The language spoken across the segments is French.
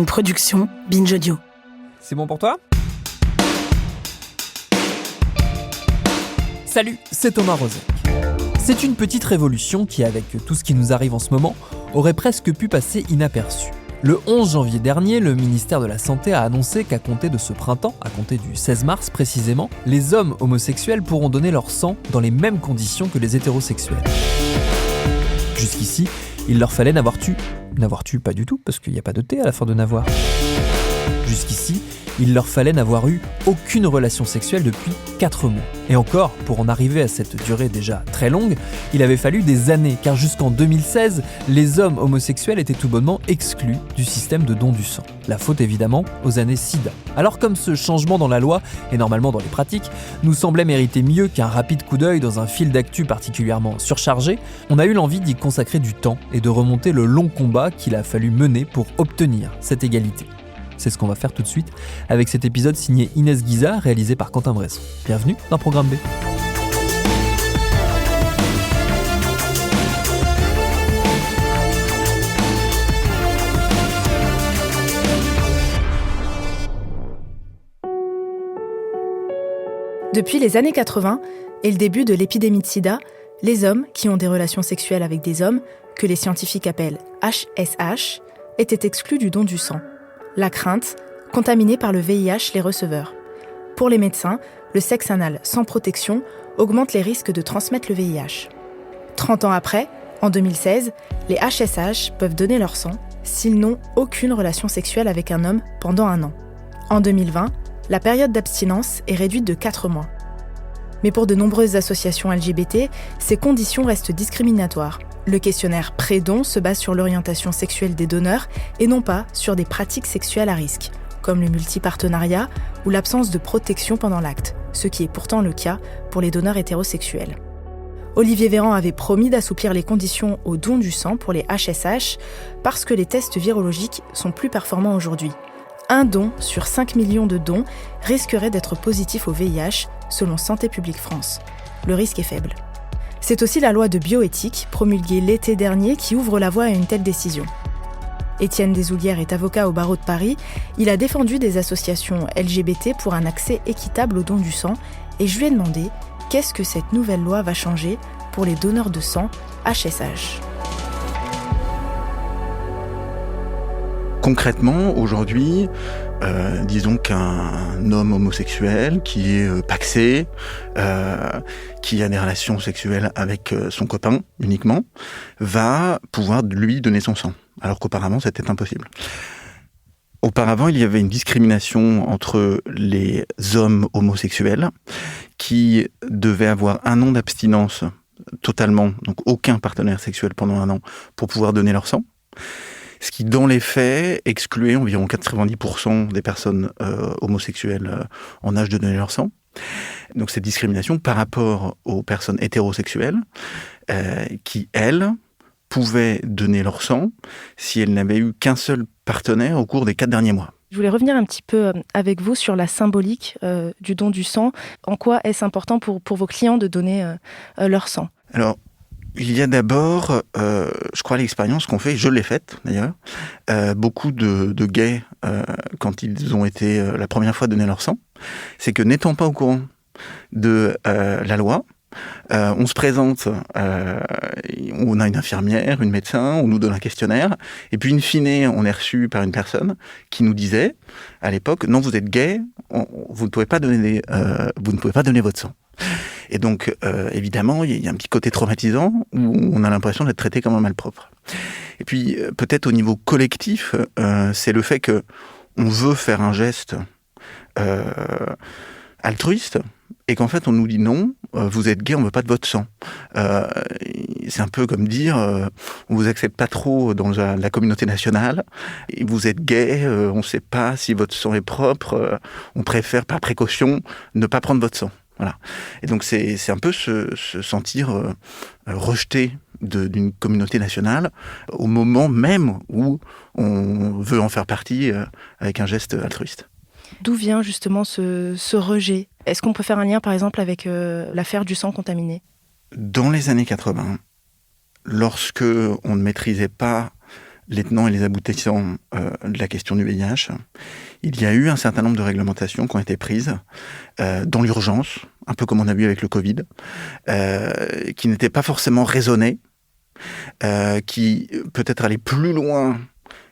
Une production Binge Audio. C'est bon pour toi ? Salut, c'est Thomas Rozek. C'est une petite révolution qui, avec tout ce qui nous arrive en ce moment, aurait presque pu passer inaperçue. Le 11 janvier dernier, le ministère de la Santé a annoncé qu'à compter de ce printemps, à compter du 16 mars précisément, les hommes homosexuels pourront donner leur sang dans les mêmes conditions que les hétérosexuels. Jusqu'ici, il leur fallait n'avoir tu pas du tout, parce qu'il n'y a pas de T à la fin de n'avoir. Jusqu'ici, il leur fallait n'avoir eu aucune relation sexuelle depuis 4 mois. Et encore, pour en arriver à cette durée déjà très longue, il avait fallu des années, car jusqu'en 2016, les hommes homosexuels étaient tout bonnement exclus du système de don du sang. La faute évidemment aux années SIDA. Alors comme ce changement dans la loi, et normalement dans les pratiques, nous semblait mériter mieux qu'un rapide coup d'œil dans un fil d'actu particulièrement surchargé, on a eu l'envie d'y consacrer du temps et de remonter le long combat qu'il a fallu mener pour obtenir cette égalité. C'est ce qu'on va faire tout de suite avec cet épisode signé Inès Guiza, réalisé par Quentin Bresson. Bienvenue dans Programme B. Depuis les années 80 et le début de l'épidémie de sida, les hommes qui ont des relations sexuelles avec des hommes, que les scientifiques appellent HSH, étaient exclus du don du sang. La crainte, contaminés par le VIH les receveurs. Pour les médecins, le sexe anal sans protection augmente les risques de transmettre le VIH. 30 ans après, en 2016, les HSH peuvent donner leur sang s'ils n'ont aucune relation sexuelle avec un homme pendant 1 an. En 2020, la période d'abstinence est réduite de 4 mois. Mais pour de nombreuses associations LGBT, ces conditions restent discriminatoires. Le questionnaire pré-don se base sur l'orientation sexuelle des donneurs et non pas sur des pratiques sexuelles à risque, comme le multipartenariat ou l'absence de protection pendant l'acte, ce qui est pourtant le cas pour les donneurs hétérosexuels. Olivier Véran avait promis d'assouplir les conditions au don du sang pour les HSH parce que les tests virologiques sont plus performants aujourd'hui. 1 don sur 5 millions de dons risquerait d'être positif au VIH, selon Santé publique France. Le risque est faible. C'est aussi la loi de bioéthique, promulguée l'été dernier, qui ouvre la voie à une telle décision. Étienne Desoulières est avocat au barreau de Paris. Il a défendu des associations LGBT pour un accès équitable au don du sang et je lui ai demandé qu'est-ce que cette nouvelle loi va changer pour les donneurs de sang HSH. Concrètement, aujourd'hui, disons qu'un homme homosexuel qui est pacsé, qui a des relations sexuelles avec son copain uniquement, va pouvoir lui donner son sang, alors qu'auparavant c'était impossible. Auparavant, il y avait une discrimination entre les hommes homosexuels qui devaient avoir 1 an d'abstinence totalement, donc aucun partenaire sexuel pendant 1 an, pour pouvoir donner leur sang. Ce qui, dans les faits, excluait environ 90% des personnes homosexuelles en âge de donner leur sang. Donc cette discrimination par rapport aux personnes hétérosexuelles qui, elles, pouvaient donner leur sang si elles n'avaient eu qu'un seul partenaire au cours des 4 derniers mois. Je voulais revenir un petit peu avec vous sur la symbolique du don du sang. En quoi est-ce important pour vos clients de donner leur sang ? Alors, il y a d'abord, je crois, l'expérience qu'on fait, je l'ai faite d'ailleurs, beaucoup de gays, quand ils ont été la première fois donner leur sang, c'est que n'étant pas au courant de la loi, on se présente, on a une infirmière, une médecin, on nous donne un questionnaire, et puis in fine, on est reçu par une personne qui nous disait, à l'époque, non, vous êtes gay, vous ne pouvez pas donner votre sang. Et donc, évidemment, il y a un petit côté traumatisant où on a l'impression d'être traité comme un malpropre. Et puis, peut-être au niveau collectif, c'est le fait que on veut faire un geste altruiste et qu'en fait, on nous dit non, vous êtes gay, on veut pas de votre sang. C'est un peu comme dire, on vous accepte pas trop dans la communauté nationale, et vous êtes gay, on sait pas si votre sang est propre, on préfère par précaution ne pas prendre votre sang. Voilà. Et donc c'est un peu se sentir rejeté d'une communauté nationale au moment même où on veut en faire partie avec un geste altruiste. D'où vient justement ce rejet ? Est-ce qu'on peut faire un lien par exemple avec l'affaire du sang contaminé ? Dans les années 80, lorsque on ne maîtrisait pas les tenants et les aboutissants de la question du VIH, il y a eu un certain nombre de réglementations qui ont été prises dans l'urgence, un peu comme on a vu avec le Covid, qui n'étaient pas forcément raisonnées, qui peut-être allaient plus loin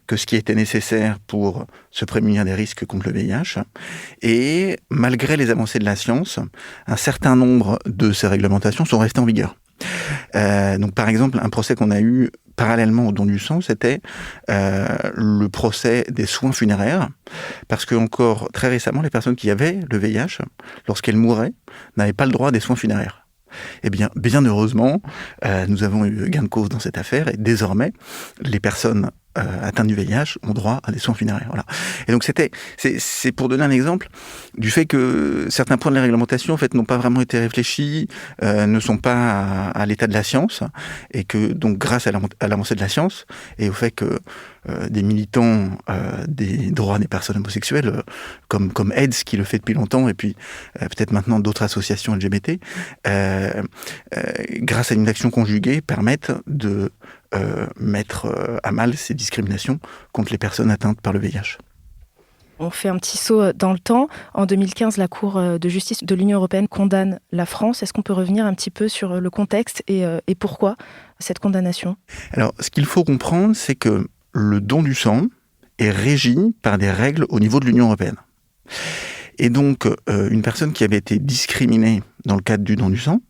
que ce qui était nécessaire pour se prémunir des risques contre le VIH. Et malgré les avancées de la science, un certain nombre de ces réglementations sont restées en vigueur. Donc par exemple, un procès qu'on a eu parallèlement au don du sang, c'était le procès des soins funéraires, parce que encore très récemment, les personnes qui avaient le VIH, lorsqu'elles mouraient, n'avaient pas le droit à des soins funéraires. Eh bien, bien heureusement, nous avons eu gain de cause dans cette affaire, et désormais, les personnes atteintes du VIH ont droit à des soins funéraires. Voilà. Et donc c'est pour donner un exemple du fait que certains points de la réglementation en fait n'ont pas vraiment été réfléchis, ne sont pas à l'état de la science, et que donc grâce à l'avancée de la science et au fait que des militants des droits des personnes homosexuelles comme AIDS qui le fait depuis longtemps, et puis peut-être maintenant d'autres associations LGBT, grâce à une action conjuguée, permettent de mettre à mal ces discriminations contre les personnes atteintes par le VIH. On fait un petit saut dans le temps. En 2015, la Cour de justice de l'Union européenne condamne la France. Est-ce qu'on peut revenir un petit peu sur le contexte et pourquoi cette condamnation ? Alors, ce qu'il faut comprendre, c'est que le don du sang est régi par des règles au niveau de l'Union européenne. Et donc, une personne qui avait été discriminée dans le cadre du don du sang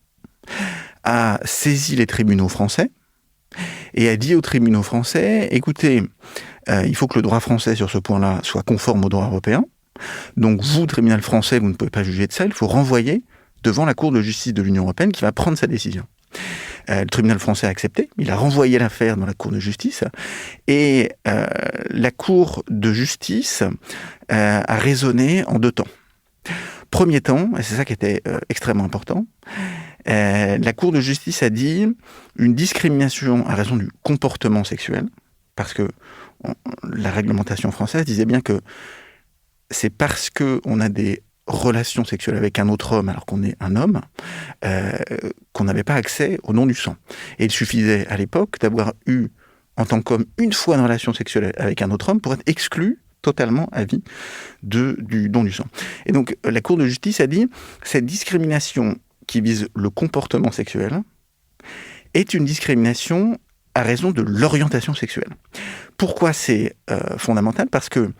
a saisi les tribunaux français et a dit aux tribunaux français, écoutez, il faut que le droit français sur ce point-là soit conforme au droit européen. Donc vous, tribunal français, vous ne pouvez pas juger de ça, il faut renvoyer devant la Cour de justice de l'Union européenne qui va prendre sa décision. Le tribunal français a accepté, il a renvoyé l'affaire dans la Cour de justice, et la Cour de justice a raisonné en deux temps. Premier temps, et c'est ça qui était extrêmement important, la Cour de justice a dit une discrimination à raison du comportement sexuel, parce que la réglementation française disait bien que c'est parce qu'on a des relations sexuelles avec un autre homme alors qu'on est un homme, qu'on n'avait pas accès au don du sang. Et il suffisait à l'époque d'avoir eu, en tant qu'homme, une fois une relation sexuelle avec un autre homme pour être exclu totalement à vie du don du sang. Et donc la Cour de justice a dit cette discrimination qui vise le comportement sexuel est une discrimination à raison de l'orientation sexuelle. Pourquoi c'est fondamental ? Parce que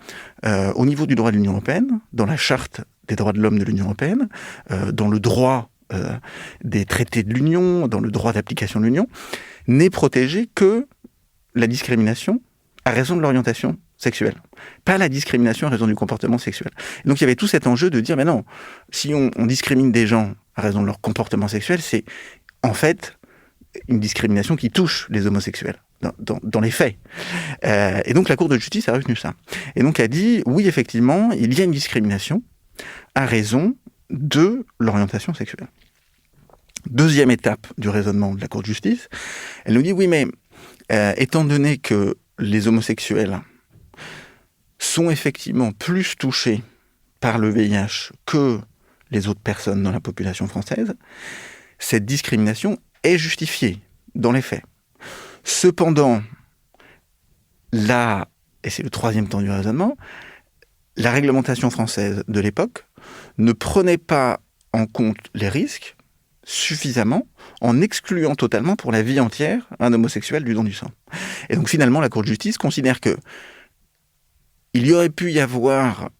au niveau du droit de l'Union européenne, dans la charte des droits de l'homme de l'Union européenne, dans le droit des traités de l'Union, dans le droit d'application de l'Union, n'est protégée que la discrimination à raison de l'orientation sexuelle, pas la discrimination à raison du comportement sexuel. Et donc il y avait tout cet enjeu de dire, mais non, si on discrimine des gens à raison de leur comportement sexuel, c'est en fait une discrimination qui touche les homosexuels, dans les faits. Et donc la Cour de justice a retenu ça. Et donc a dit, oui, effectivement, il y a une discrimination à raison de l'orientation sexuelle. Deuxième étape du raisonnement de la Cour de justice, elle nous dit, oui, mais étant donné que les homosexuels sont effectivement plus touchés par le VIH que les autres personnes dans la population française, cette discrimination est justifiée dans les faits. Cependant, là, et c'est le troisième temps du raisonnement, la réglementation française de l'époque ne prenait pas en compte les risques suffisamment en excluant totalement pour la vie entière un homosexuel du don du sang. Et donc finalement, la Cour de justice considère que il y aurait pu y avoir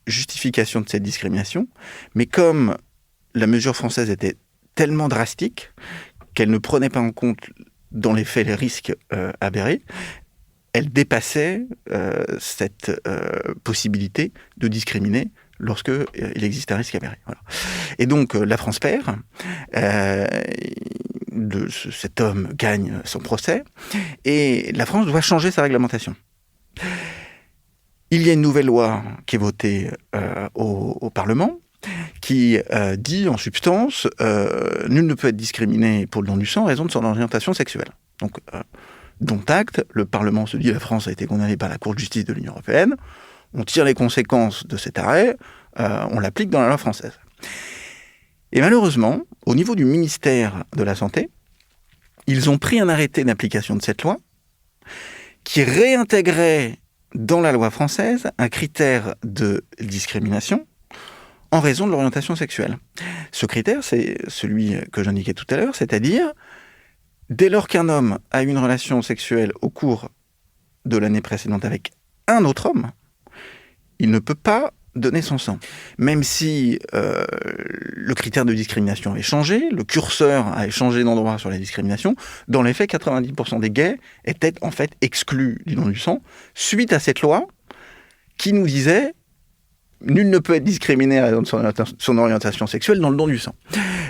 justification de cette discrimination, mais comme la mesure française était tellement drastique qu'elle ne prenait pas en compte dans les faits les risques avérés, elle dépassait cette possibilité de discriminer lorsque il existe un risque avéré. Voilà. Et donc la France perd, cet homme gagne son procès, et la France doit changer sa réglementation. Il y a une nouvelle loi qui est votée au Parlement, qui dit en substance nul ne peut être discriminé pour le don du sang en raison de son orientation sexuelle. Donc, dont acte, le Parlement se dit la France a été condamnée par la Cour de justice de l'Union européenne, on tire les conséquences de cet arrêt, on l'applique dans la loi française. Et malheureusement, au niveau du ministère de la Santé, ils ont pris un arrêté d'application de cette loi qui réintégrait dans la loi française un critère de discrimination en raison de l'orientation sexuelle. Ce critère, c'est celui que j'indiquais tout à l'heure, c'est-à-dire, dès lors qu'un homme a une relation sexuelle au cours de l'année précédente avec un autre homme, il ne peut pas donner son sang. Même si le critère de discrimination avait changé, le curseur a changé d'endroit sur la discrimination, dans les faits, 90% des gays étaient en fait exclus du don du sang, suite à cette loi qui nous disait nul ne peut être discriminé à raison de son orientation sexuelle dans le don du sang.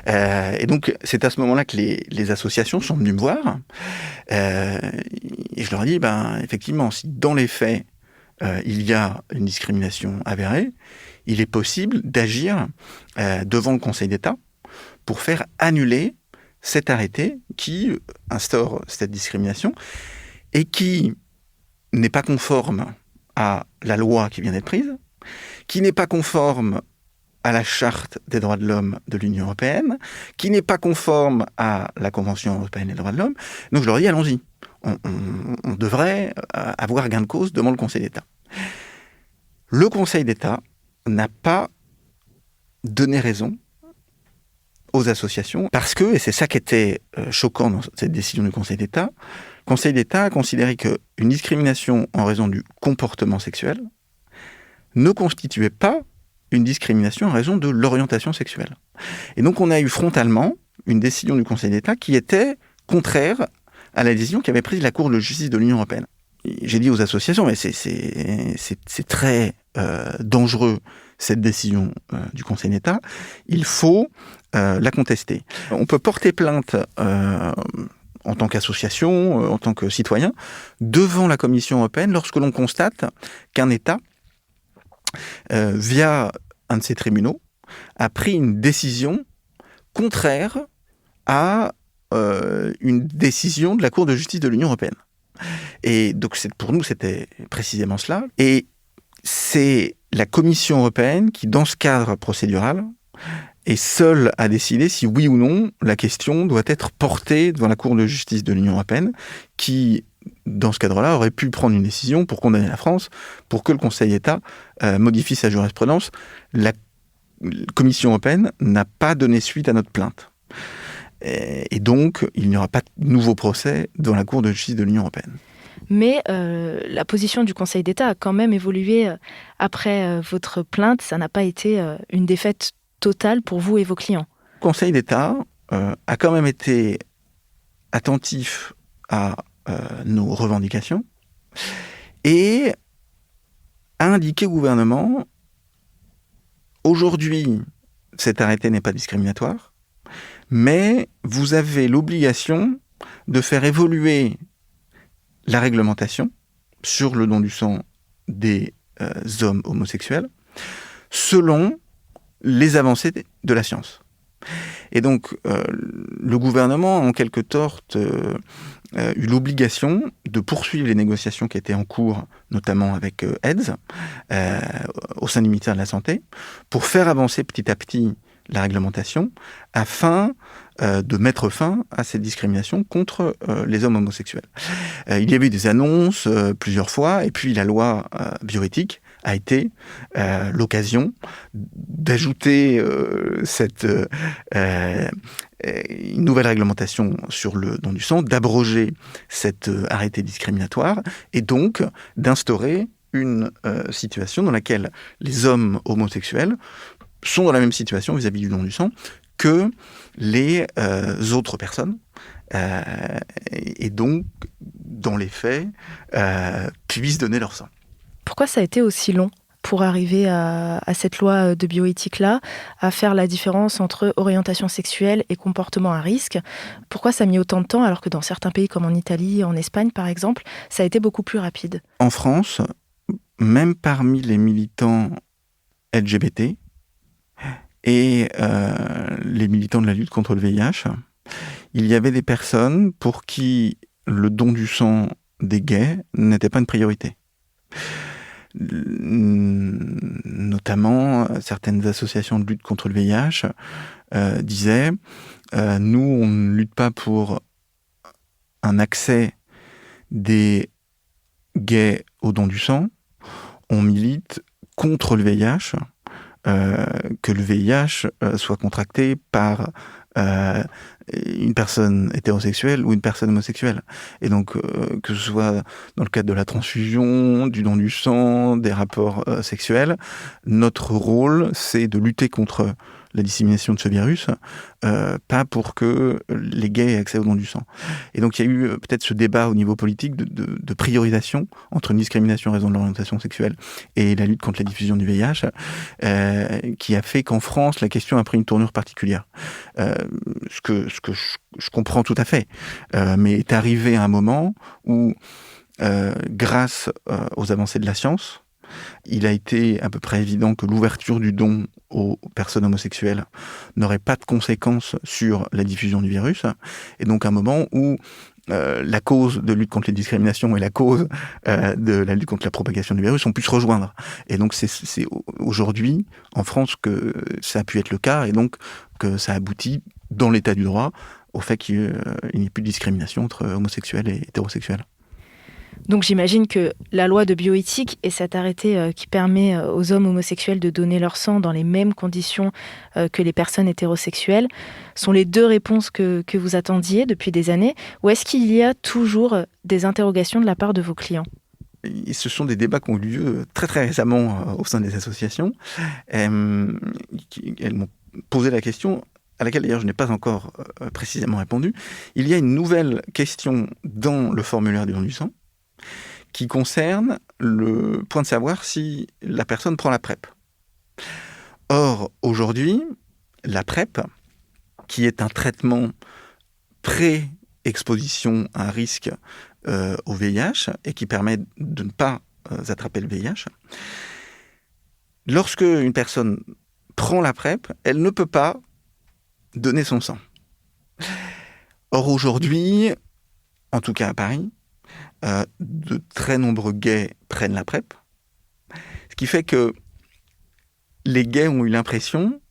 Et donc, c'est à ce moment-là que les associations sont venues me voir. Et je leur ai dit, effectivement, si dans les faits, il y a une discrimination avérée, il est possible d'agir devant le Conseil d'État pour faire annuler cet arrêté qui instaure cette discrimination et qui n'est pas conforme à la loi qui vient d'être prise, qui n'est pas conforme à la Charte des droits de l'homme de l'Union européenne, qui n'est pas conforme à la Convention européenne des droits de l'homme. Donc je leur dis, allons-y. On devrait avoir gain de cause devant le Conseil d'État. Le Conseil d'État n'a pas donné raison aux associations parce que, et c'est ça qui était choquant dans cette décision du Conseil d'État, le Conseil d'État a considéré qu'une discrimination en raison du comportement sexuel ne constituait pas une discrimination en raison de l'orientation sexuelle. Et donc on a eu frontalement une décision du Conseil d'État qui était contraire à la décision qu'avait prise la Cour de justice de l'Union européenne. J'ai dit aux associations, mais c'est très dangereux cette décision du Conseil d'État. Il faut la contester. On peut porter plainte en tant qu'association, en tant que citoyen, devant la Commission européenne lorsque l'on constate qu'un État via un de ses tribunaux, a pris une décision contraire à une décision de la Cour de justice de l'Union européenne. Et donc pour nous, c'était précisément cela. Et c'est la Commission européenne qui, dans ce cadre procédural, est seule à décider si oui ou non la question doit être portée devant la Cour de justice de l'Union européenne, qui, dans ce cadre-là, aurait pu prendre une décision pour condamner la France, pour que le Conseil d'État modifie sa jurisprudence. La Commission européenne n'a pas donné suite à notre plainte. Et donc, il n'y aura pas de nouveau procès devant la Cour de justice de l'Union européenne. Mais la position du Conseil d'État a quand même évolué après votre plainte. Ça n'a pas été une défaite totale pour vous et vos clients. Le Conseil d'État a quand même été attentif à nos revendications et a indiqué au gouvernement, aujourd'hui, cet arrêté n'est pas discriminatoire, mais vous avez l'obligation de faire évoluer la réglementation sur le don du sang des hommes homosexuels selon les avancées de la science. Et donc, le gouvernement a en quelque sorte eu l'obligation de poursuivre les négociations qui étaient en cours, notamment avec AIDS, au sein du ministère de la Santé, pour faire avancer petit à petit la réglementation, afin de mettre fin à cette discrimination contre les hommes homosexuels. Il y avait eu des annonces plusieurs fois, et puis la loi bioéthique a été l'occasion d'ajouter une nouvelle réglementation sur le don du sang, d'abroger cet arrêté discriminatoire, et donc d'instaurer une situation dans laquelle les hommes homosexuels sont dans la même situation vis-à-vis du don du sang que les autres personnes, et donc, dans les faits, puissent donner leur sang. Pourquoi ça a été aussi long pour arriver à cette loi de bioéthique-là, à faire la différence entre orientation sexuelle et comportement à risque? Pourquoi ça a mis autant de temps, alors que dans certains pays comme en Italie, en Espagne par exemple, ça a été beaucoup plus rapide? En France, même parmi les militants LGBT et les militants de la lutte contre le VIH, il y avait des personnes pour qui le don du sang des gays n'était pas une priorité. Notamment, certaines associations de lutte contre le VIH disaient nous, on ne lutte pas pour un accès des gays au don du sang, on milite contre le VIH, que le VIH soit contracté par une personne hétérosexuelle ou une personne homosexuelle. Et donc, que ce soit dans le cadre de la transfusion, du don du sang, des rapports sexuels, notre rôle, c'est de lutter contre la dissémination de ce virus, pas pour que les gays aient accès au don du sang. Et donc, il y a eu peut-être ce débat au niveau politique de priorisation entre une discrimination en raison de l'orientation sexuelle et la lutte contre la diffusion du VIH, qui a fait qu'en France, la question a pris une tournure particulière. Ce que je comprends tout à fait, mais est arrivé à un moment où, grâce aux avancées de la science, il a été à peu près évident que l'ouverture du don aux personnes homosexuelles n'aurait pas de conséquences sur la diffusion du virus. Et donc un moment où la cause de lutte contre les discriminations et la cause de la lutte contre la propagation du virus ont pu se rejoindre. Et donc c'est aujourd'hui, en France, que ça a pu être le cas, et donc que ça aboutit, dans l'état du droit, au fait qu'il n'y ait plus de discrimination entre homosexuels et hétérosexuels. Donc j'imagine que la loi de bioéthique et cet arrêté qui permet aux hommes homosexuels de donner leur sang dans les mêmes conditions que les personnes hétérosexuelles sont les deux réponses que vous attendiez depuis des années, ou est-ce qu'il y a toujours des interrogations de la part de vos clients ? Et ce sont des débats qui ont eu lieu très très récemment au sein des associations. Elles m'ont posé la question, à laquelle d'ailleurs je n'ai pas encore précisément répondu. Il y a une nouvelle question dans le formulaire du don du sang, qui concerne le point de savoir si la personne prend la PrEP. Or, aujourd'hui, la PrEP, qui est un traitement pré-exposition à un risque au VIH et qui permet de ne pas attraper le VIH, lorsque une personne prend la PrEP, elle ne peut pas donner son sang. Or, aujourd'hui, en tout cas à Paris, de très nombreux gays prennent la PrEP, ce qui fait que les gays ont eu l'impression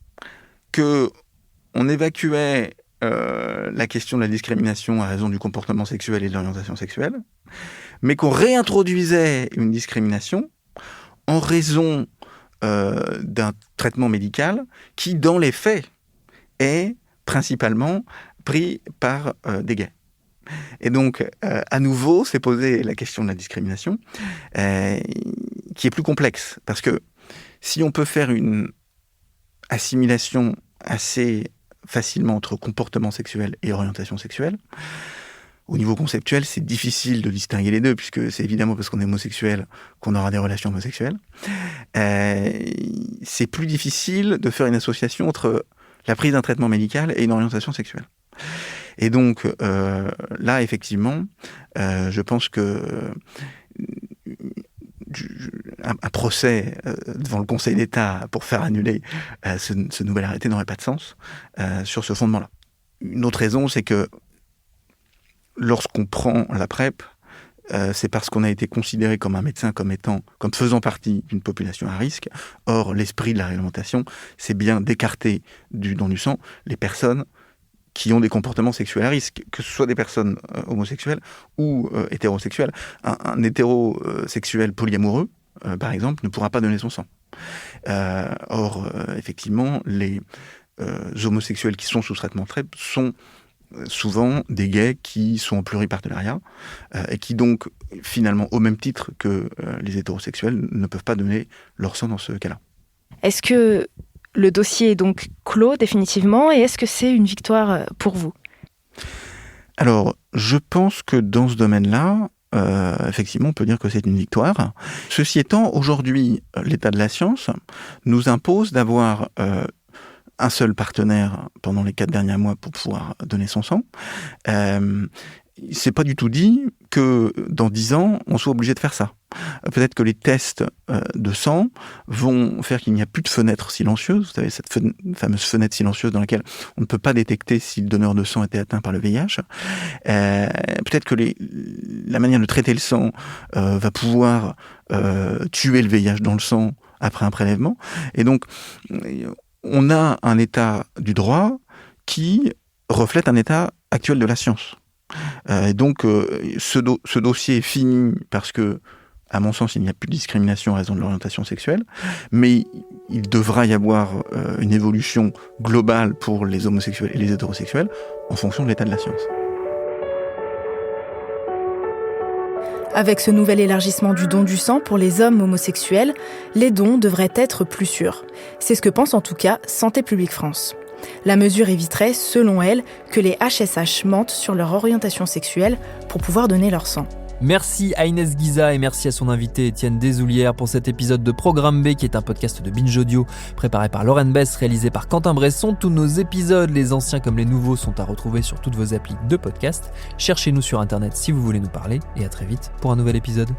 qu'on évacuait la question de la discrimination à raison du comportement sexuel et de l'orientation sexuelle, mais qu'on réintroduisait une discrimination en raison d'un traitement médical qui, dans les faits, est principalement pris par des gays. Et donc, à nouveau, s'est posée la question de la discrimination, qui est plus complexe. Parce que si on peut faire une assimilation assez facilement entre comportement sexuel et orientation sexuelle, au niveau conceptuel, c'est difficile de distinguer les deux, puisque c'est évidemment parce qu'on est homosexuel qu'on aura des relations homosexuelles. C'est plus difficile de faire une association entre la prise d'un traitement médical et une orientation sexuelle. Et donc, là, effectivement, je pense que un procès devant le Conseil d'État pour faire annuler ce nouvel arrêté n'aurait pas de sens sur ce fondement-là. Une autre raison, c'est que lorsqu'on prend la PrEP, c'est parce qu'on a été considéré comme un médecin, comme faisant partie d'une population à risque. Or, l'esprit de la réglementation, c'est bien d'écarter du don du sang les personnes qui ont des comportements sexuels à risque, que ce soit des personnes homosexuelles ou hétérosexuelles. Un hétérosexuel polyamoureux, par exemple, ne pourra pas donner son sang. Or, effectivement, les homosexuels qui sont sous traitement PrEP sont souvent des gays qui sont en pluripartenariat et qui donc, finalement, au même titre que les hétérosexuels, ne peuvent pas donner leur sang dans ce cas-là. Est-ce que le dossier est donc clos définitivement et est-ce que c'est une victoire pour vous ? Alors, je pense que dans ce domaine-là, effectivement, on peut dire que c'est une victoire. Ceci étant, aujourd'hui, l'état de la science nous impose d'avoir un seul partenaire pendant les 4 derniers mois pour pouvoir donner son sang. C'est pas du tout dit que dans 10 ans, on soit obligé de faire ça. Peut-être que les tests de sang vont faire qu'il n'y a plus de fenêtre silencieuse. Vous savez, cette fameuse fenêtre silencieuse dans laquelle on ne peut pas détecter si le donneur de sang était atteint par le VIH. Peut-être que la manière de traiter le sang va pouvoir tuer le VIH dans le sang après un prélèvement. Et donc, on a un état du droit qui reflète un état actuel de la science. Et donc, ce dossier est fini parce que, à mon sens, il n'y a plus de discrimination en raison de l'orientation sexuelle, mais il devra y avoir une évolution globale pour les homosexuels et les hétérosexuels en fonction de l'état de la science. Avec ce nouvel élargissement du don du sang pour les hommes homosexuels, les dons devraient être plus sûrs. C'est ce que pense en tout cas Santé publique France. La mesure éviterait, selon elle, que les HSH mentent sur leur orientation sexuelle pour pouvoir donner leur sang. Merci à Inès Guiza et merci à son invité Étienne Desoulières pour cet épisode de Programme B qui est un podcast de Binge Audio préparé par Lauren Bess, réalisé par Quentin Bresson. Tous nos épisodes, les anciens comme les nouveaux, sont à retrouver sur toutes vos applis de podcast. Cherchez-nous sur internet si vous voulez nous parler et à très vite pour un nouvel épisode.